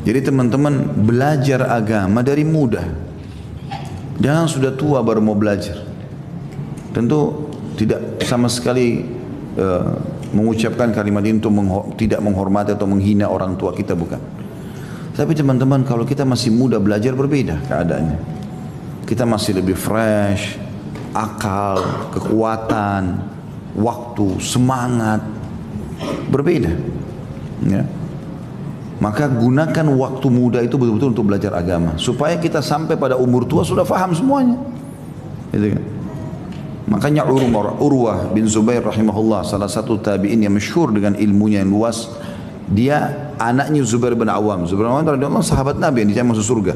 Jadi teman-teman belajar agama dari muda. Jangan sudah tua baru mau belajar. Tentu tidak sama sekali mengucapkan kalimat ini untuk tidak menghormati atau menghina orang tua kita, bukan. Tapi teman-teman, kalau kita masih muda belajar berbeda keadaannya. Kita masih lebih fresh, akal, kekuatan, waktu, semangat berbeda. Ya. Maka gunakan waktu muda itu betul-betul untuk belajar agama, supaya kita sampai pada umur tua sudah faham semuanya. Gitu kan? Makanya Urwah bin Zubair rahimahullah, salah satu tabi'in yang masyhur dengan ilmunya yang luas, dia anaknya Zubair bin Awam. Zubair bin Awam radhiyallahu anhu sahabat Nabi yang dijamin masuk surga.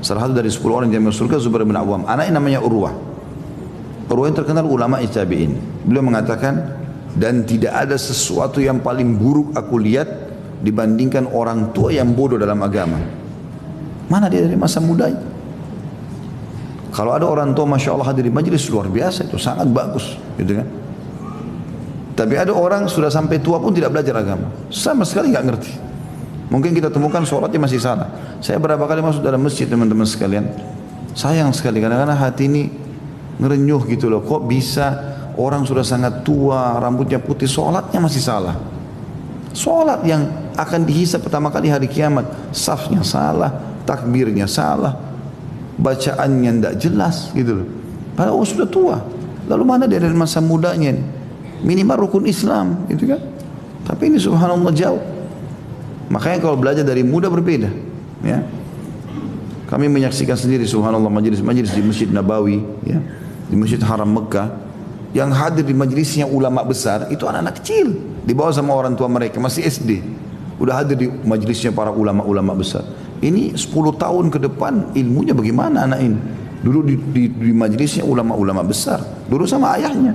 Salah satu dari 10 orang yang dijamin masuk surga Zubair bin Awam. Anaknya namanya Urwah. Urwah yang terkenal ulama tabi'in. Beliau mengatakan, dan tidak ada sesuatu yang paling buruk aku lihat dibandingkan orang tua yang bodoh dalam agama. Mana dia dari masa mudanya? Kalau ada orang tua Masya Allah hadir di majelis, luar biasa, itu sangat bagus, gitu kan. Tapi ada orang sudah sampai tua pun tidak belajar agama, sama sekali nggak ngerti. Mungkin kita temukan sholatnya masih salah. Saya berapa kali masuk dalam masjid teman-teman sekalian, sayang sekali kadang-kadang hati ini ngerenyuh gitu loh. Kok bisa orang sudah sangat tua, rambutnya putih, sholatnya masih salah. Sholat yang akan dihisab pertama kali hari kiamat, safnya salah, takbirnya salah, bacaannya tidak jelas gitu loh. Padahal sudah tua. Lalu mana dia dari masa mudanya ini? Minimal rukun Islam gitu kan. Tapi ini subhanallah jauh. Makanya kalau belajar dari muda berbeda, ya. Kami menyaksikan sendiri subhanallah majelis-majelis di Masjid Nabawi, ya, di Masjid Haram Mekah, yang hadir di majelisnya ulama besar itu anak-anak kecil, dibawa sama orang tua mereka masih SD. Udah hadir di majelisnya para ulama-ulama besar. Ini 10 tahun ke depan ilmunya bagaimana anak ini? Dulu di majelisnya ulama-ulama besar, dulu sama ayahnya.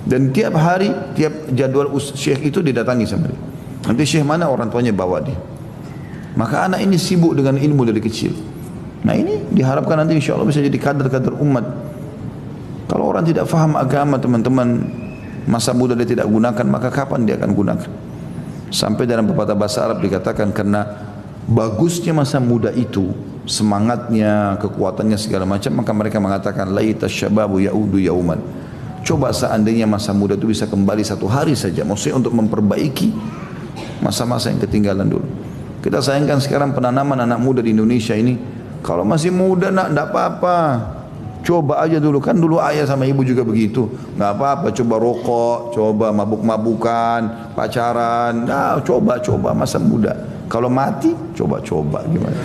Dan tiap hari, tiap jadwal syekh itu didatangi sama dia. Nanti syekh mana orang tuanya bawa dia. Maka anak ini sibuk dengan ilmu dari kecil. Nah ini diharapkan nanti insya Allah bisa jadi kader-kader umat. Kalau orang tidak faham agama teman-teman, masa muda dia tidak gunakan, maka kapan dia akan gunakan? Sampai dalam pepatah bahasa Arab dikatakan karena bagusnya masa muda itu, semangatnya, kekuatannya segala macam, maka mereka mengatakan laita syababu yaudu yauman. Coba seandainya masa muda itu bisa kembali satu hari saja, maksudnya untuk memperbaiki masa-masa yang ketinggalan dulu. Kita sayangkan sekarang penanaman anak muda di Indonesia ini, kalau masih muda nak, tidak apa-apa, coba aja dulu, kan dulu ayah sama ibu juga begitu, nggak apa-apa, coba rokok, coba mabuk-mabukan, pacaran, nah coba masa muda. Kalau mati, coba gimana?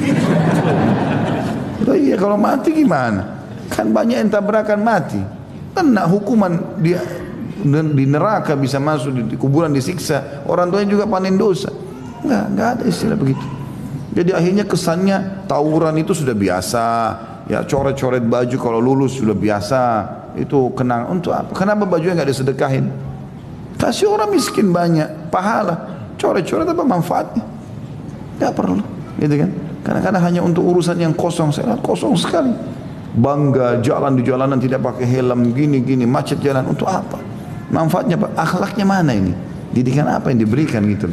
Oh iya, kalau mati gimana? Kan banyak yang tabrakan mati. Kena hukuman dia di neraka, bisa masuk di kuburan disiksa, orang tuanya juga panen dosa. Enggak ada istilah begitu. Jadi akhirnya kesannya tawuran itu sudah biasa, ya coret-coret baju kalau lulus sudah biasa. Itu kenang untuk apa? Kenapa bajunya enggak disedekahin? Kasih orang miskin banyak pahala, coret-coret apa manfaatnya? Enggak perlu, gitu kan? Kadang-kadang hanya untuk urusan yang kosong, saya lihat kosong sekali. Bangga jalan di jalanan tidak pakai helm, gini macet jalan, untuk apa? Manfaatnya apa? Akhlaknya mana ini? Didikan apa yang diberikan gitu?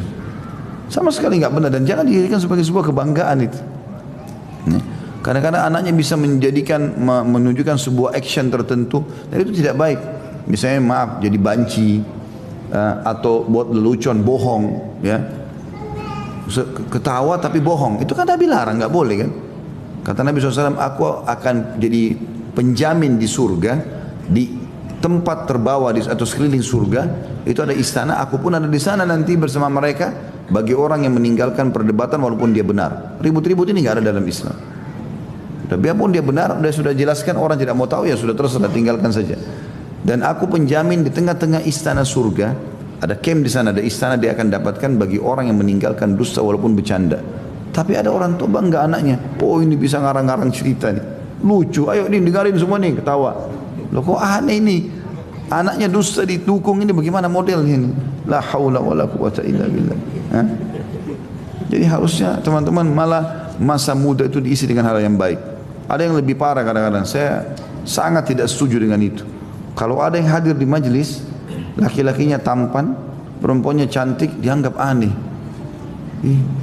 Sama sekali nggak benar, dan jangan dijadikan sebagai sebuah kebanggaan itu. Kadang-kadang anaknya bisa menunjukkan sebuah action tertentu, dan itu tidak baik. Misalnya maaf jadi banci, atau buat lelucon, bohong, ya. Ketawa tapi bohong, itu kan Nabi larang, nggak boleh kan? Kata Nabi SAW, aku akan jadi penjamin di surga, di tempat terbawah atau sekeliling surga, itu ada istana, aku pun ada di sana nanti bersama mereka, bagi orang yang meninggalkan perdebatan walaupun dia benar. Ribut-ribut ini nggak ada dalam Islam. Biarpun dia benar, dia sudah jelaskan, orang tidak mau tahu, ya sudah terserah, tinggalkan saja. Dan aku penjamin di tengah-tengah istana surga, ada camp di sana, ada istana dia akan dapatkan bagi orang yang meninggalkan dusta walaupun bercanda. Tapi ada orang tua bangga anaknya, oh ini bisa ngarang-ngarang cerita nih, lucu, ayo nih dengarin semua nih, ketawa. Loh kok aneh ini, anaknya dusta didukung, ini bagaimana modelnya ini? La haula wala quwata illa billah. Jadi harusnya teman-teman malah masa muda itu diisi dengan hal yang baik. Ada yang lebih parah kadang-kadang, saya sangat tidak setuju dengan itu. Kalau ada yang hadir di majelis, laki-lakinya tampan, perempuannya cantik, dianggap aneh.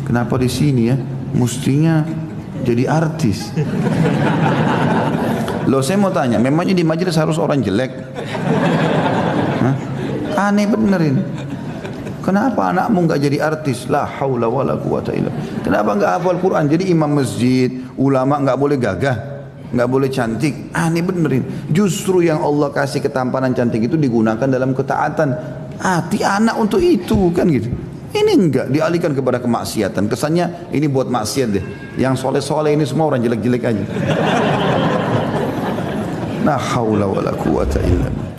Kenapa di sini ya? mestinya jadi artis. Loh saya mau tanya, memangnya di majelis harus orang jelek? Hah? Aneh bener ini. Kenapa anakmu nggak jadi artis? La haula wala quwata illa. Kenapa nggak hafal Quran? Jadi imam masjid, ulama nggak boleh gagah, nggak boleh cantik. Aneh benerin. Justru yang Allah kasih ketampanan cantik itu digunakan dalam ketaatan. Hati anak untuk itu kan gitu. Ini enggak dialihkan kepada kemaksiatan. Kesannya ini buat maksiat deh. Yang soleh-soleh ini semua orang jelek-jelek aja. La haula wala quwata illa.